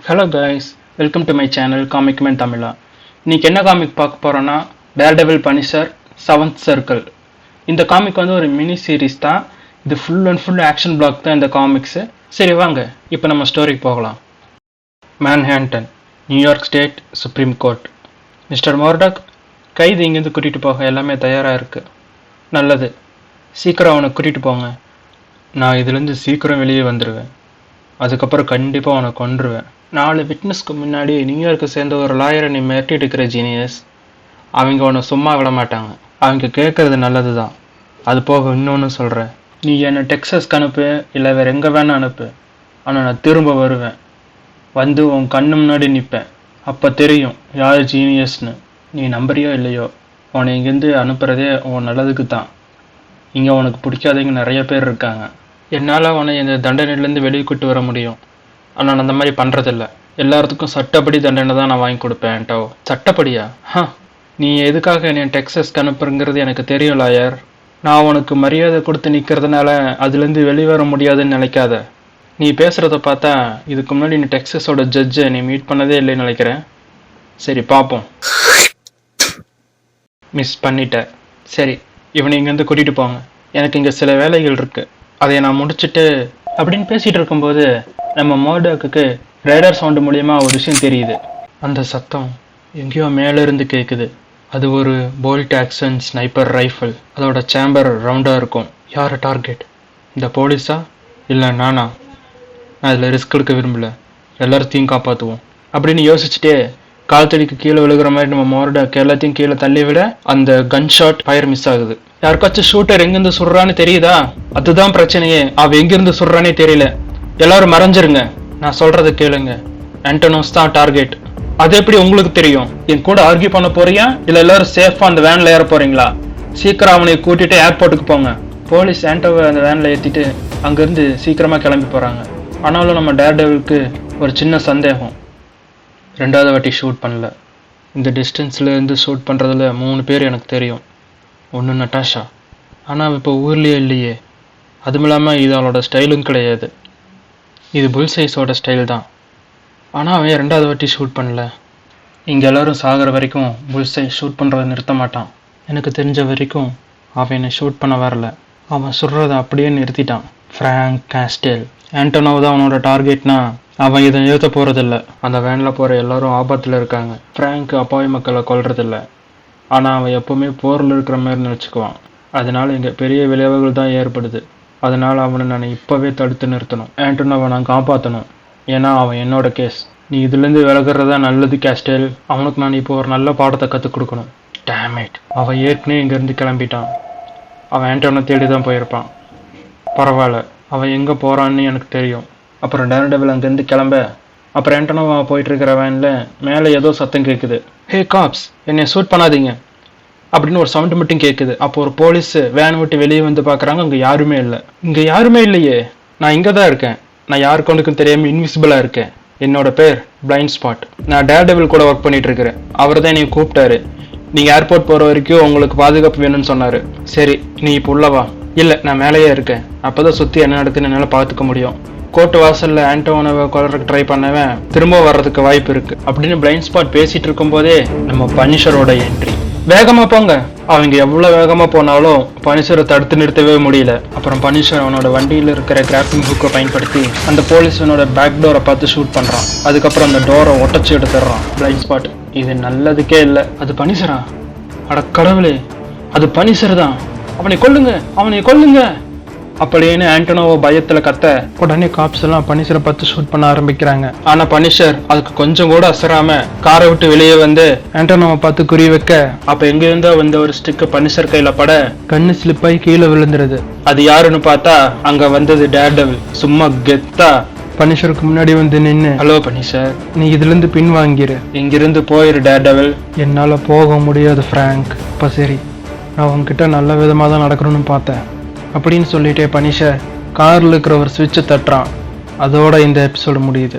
Hello guys, welcome to my channel comic man தமிழா. இன்னைக்கு என்ன comic பார்க்க போகிறோன்னா டேர்டெவில் பனிஷர் 7th சர்க்கிள். இந்த காமிக் வந்து ஒரு மினி சீரீஸ் தான். இது full and full action block தான் இந்த காமிக்ஸு. சரி வாங்க இப்போ நம்ம ஸ்டோரிக்கு போகலாம். Manhattan, New York state supreme court. Mister மோர்டாக், கைது இங்கேருந்து கூட்டிகிட்டு போக எல்லாமே தயாராக இருக்குது. நல்லது, சீக்கிரம் அவனை கூட்டிகிட்டு போங்க. நான் இதுலேருந்து சீக்கிரம் வெளியே வந்துடுவேன். அதுக்கப்புறம் கண்டிப்பாக அவனை கொன்றுவேன். 4 விட்னஸ்க்கு முன்னாடி நியூயார்க்கை சேர்ந்த ஒரு லாயரை நீ மிரட்டிட்டு இருக்கிற ஜீனியஸ். அவங்க உன்னை சும்மா விட மாட்டாங்க. அவங்க கேட்கறது நல்லது தான். அது போக இன்னொன்று சொல்கிறேன், நீ என்னை டெக்ஸஸ்க்கு அனுப்பு, இல்லை வேறு எங்கே வேணால் அனுப்பு. ஆனால் நான் திரும்ப வருவேன். வந்து உன் கண்ணு முன்னாடி நிற்பேன். அப்போ தெரியும் யார் ஜீனியஸ்னு. நீ நம்புறியோ இல்லையோ, உன்னை இங்கேருந்து அனுப்புகிறதே உன் நல்லதுக்கு தான். இங்கே உனக்கு பிடிக்காதவங்க நிறைய பேர் இருக்காங்க. என்னால் உன்னை இந்த தண்டனையிலேருந்து வெளியே கூட்டு வர முடியும். ஆனால் நான் அந்த மாதிரி பண்ணுறதில்ல. எல்லாத்துக்கும் சட்டப்படி தண்டனை தான் நான் வாங்கி கொடுப்பேன்ட்டோ. சட்டப்படியா? நீ எதுக்காக என்னை டெக்ஸஸ்க்கு அனுப்புறங்கிறது எனக்கு தெரியும் லாயர். நான் உனக்கு மரியாதை கொடுத்து நிற்கிறதுனால அதுலேருந்து வெளிவர முடியாதுன்னு நினைக்காத. நீ பேசுகிறத பார்த்தா இதுக்கு முன்னாடி நீ டெக்ஸஸோட ஜட்ஜை நீ மீட் பண்ணதே இல்லைன்னு நினைக்கிறேன். சரி பார்ப்போம். மிஸ் பண்ணிட்ட. சரி, இவனை இங்கேருந்து கூட்டிகிட்டு போங்க. எனக்கு இங்கே சில வேலைகள் இருக்குது, அதை நான் முடிச்சுட்டு அப்படின்னு பேசிகிட்டு இருக்கும்போது நம்ம மோர்டாக்கு ரேடார் சவுண்டு மூலியமா ஒரு விஷயம் தெரியுது. அந்த சத்தம் எங்கேயோ மேலேருந்து கேட்குது. அது ஒரு போல்ட் ஆக்ஷன் ஸ்னைப்பர் ரைஃபிள். அதோட சேம்பர் ரவுண்டாக இருக்கும். யார் டார்கெட்? இந்த போலீஸா இல்லை நானா? நான் அதில் ரிஸ்க் எடுக்க விரும்பல. எல்லாத்தையும் காப்பாற்றுவோம் அப்படின்னு யோசிச்சுட்டே கால்தடிக்கு கீழே விழுகிற மாதிரி நம்ம மோர்டாக்கு எல்லாத்தையும் கீழே தள்ளி விட அந்த கன் ஷாட் ஃபயர் மிஸ் ஆகுது. யாருக்காச்சும் ஷூட்டர் எங்கேருந்து சுடுறான்னு தெரியுதா? அதுதான் பிரச்சனையே. அவ எங்கிருந்து சுடுறானே தெரியல. எல்லாரும் மறைஞ்சிருங்க. நான் சொல்றதை கேளுங்க. ஆண்டனோஸ் தான் டார்கெட். அது எப்படி உங்களுக்கு தெரியும்? என் கூட ஆர்கியூ பண்ண போறியா இல்ல எல்லாரும் சேஃபா அந்த வேன்ல ஏற போறீங்களா? சீக்கிரம் அவனை கூட்டிட்டு ஏர்போர்ட்டுக்கு போங்க. போலீஸ் ஆண்டோவை அந்த வேன்ல ஏத்திட்டு அங்கிருந்து சீக்கிரமா கிளம்பி போறாங்க. ஆனாலும் நம்ம டேர்டெவிலுக்கு ஒரு சின்ன சந்தேகம். 2வது வாட்டி ஷூட் பண்ணல. இந்த டிஸ்டன்ஸ்ல இருந்து ஷூட் பண்றதுல 3 பேர் எனக்கு தெரியும். ஒன்று நட்டாஷா, ஆனால் இப்போ ஊர்லேயே இல்லையே. அதுவும் இல்லாமல் இது அவளோட ஸ்டைலும் கிடையாது. இது புல் சைஸோட ஸ்டைல் தான். ஆனால் அவன் 2வது வாட்டி ஷூட் பண்ணல. இங்கே எல்லோரும் சாகிற வரைக்கும் புல் சைஸ் ஷூட் பண்ணுறதை நிறுத்த மாட்டான். எனக்கு தெரிஞ்ச வரைக்கும் அவன் என்னை ஷூட் பண்ண வரல. அவன் சுடுறதை அப்படியே நிறுத்திட்டான். ஃப்ராங்க் காஸ்டேல். ஆண்டனோ தான் அவனோட டார்கெட்னா அவன் இதை நிறுத்த போகிறதில்ல. அந்த வேனில் போகிற எல்லாரும் ஆபத்தில் இருக்காங்க. ஃப்ராங்க் அப்பாவி மக்களை கொல்றதில்ல. ஆனால் அவன் எப்போவுமே போரில் இருக்கிற மாதிரி நினச்சிக்குவான். அதனால இங்கே பெரிய விளைவுகள் தான் ஏற்படுது. அதனால் அவனை நான் இப்போவே தடுத்து நிறுத்தணும். ஆண்டனோவை நான் காப்பாற்றணும். ஏன்னா அவன் என்னோட கேஸ். நீ இதுலேருந்து விலகிறதா நல்லது காஸ்டேல். அவனுக்கு நான் இப்போ ஒரு நல்ல பாடத்தை கற்றுக் கொடுக்கணும். டேமேட், அவன் ஏற்கனவே இங்கேருந்து கிளம்பிட்டான். அவன் ஆண்டனோ தேடி தான் போயிருப்பான். பரவாயில்ல, அவன் எங்கே போகிறான்னு எனக்கு தெரியும். அப்புறம் டேர்டெவில் அங்கேருந்து கிளம்ப. அப்புறம் ஆண்டனோவா போயிட்டு இருக்கிற வேனில் மேலே ஏதோ சத்தம் கேட்குது. ஹே காப்ஸ், என்னை ஷூட் பண்ணாதீங்க அப்படின்னு ஒரு சவுண்டு மட்டும் கேட்குது. அப்போ ஒரு போலீஸ் வேன் விட்டு வெளியே வந்து பார்க்குறாங்க. அங்கே யாருமே இல்லை. இங்கே யாருமே இல்லையே. நான் இங்கே தான் இருக்கேன். நான் யாருக்கு ஒன்றுக்கும் தெரியாமல் இன்விசிபிளாக இருக்கேன். என்னோட பேர் பிளைண்ட் ஸ்பாட். நான் டேர்டெவில் கூட ஒர்க் பண்ணிட்டு இருக்கிறேன். அவர் தான் என்னை கூப்பிட்டாரு. நீங்கள் ஏர்போர்ட் போகிற வரைக்கும் உங்களுக்கு பாதுகாப்பு வேணும்னு சொன்னார். சரி, நீ இப்போ உள்ளவா? இல்லை, நான் மேலேயே இருக்கேன். அப்போ தான் சுற்றி என்ன நடக்குதுன்னு என்னால் பார்த்துக்க முடியும். கோர்ட்டு வாசலில் ஆண்டோனோவை கொல்றதுக்கு ட்ரை பண்ணவன் திரும்ப வர்றதுக்கு வாய்ப்பு இருக்குது அப்படின்னு பிளைண்ட் ஸ்பாட் பேசிகிட்டு இருக்கும்போதே நம்ம பனிஷரோட என்ட்ரி. வேகமா போங்க. அவங்க எவ்வளவு வேகமா போனாலும் பனிஷரை தடுத்து நிறுத்தவே முடியல. அப்புறம் பனிஷர் அவனோட வண்டியில இருக்கிற கிராப்பிங் ஹூக்கை பயன்படுத்தி அந்த போலீஸனோட பேக் டோரை பார்த்து ஷூட் பண்றான். அதுக்கப்புறம் அந்த டோரை ஒட்டச்சு எடுத்துடுறான். பிளைண்ட் ஸ்பாட், இது நல்லதுக்கே இல்லை. அது பனிஷரா? அட கடவுளே, அது பனிஷர் தான். அவனை கொல்லுங்க, அவனை கொல்லுங்க அப்படின்னு ஆண்டனோவை பயத்துல கத்த உடனே காப்ஸ் எல்லாம் பனிஷரை பார்த்து ஷூட் பண்ண ஆரம்பிக்கிறாங்க. ஆனா பனிஷர் அதுக்கு கொஞ்சம் கூட அசராம காரை விட்டு வெளியே வந்து ஆண்டனோவை பார்த்து குறி வைக்க, அப்ப எங்க இருந்தோ வந்த ஒரு ஸ்டிக்கு பனிஷர் கையில பட கண்ணு ஸ்லிப் ஆகி கீழே விழுந்துருது. அது யாருன்னு பார்த்தா அங்க வந்தது டேர்டெவில். சும்மா கெத்தா பனிஷருக்கு முன்னாடி வந்து நின்று, ஹலோ பனிஷர், நீ இதுல இருந்து பின் வாங்கிரு. இங்கிருந்து போயிரு டேர்டெவில். என்னால போக முடியாது ஃப்ராங்க். அப்ப சரி, நான் உங்ககிட்ட நல்ல விதமா தான் நடக்கணும்னு பார்த்தேன் அப்படின்னு சொல்லிட்டே பனிஷர் காரில் இருக்கிற ஒரு ஸ்விட்சை தட்டுறான். அதோட இந்த எபிசோடு முடியுது.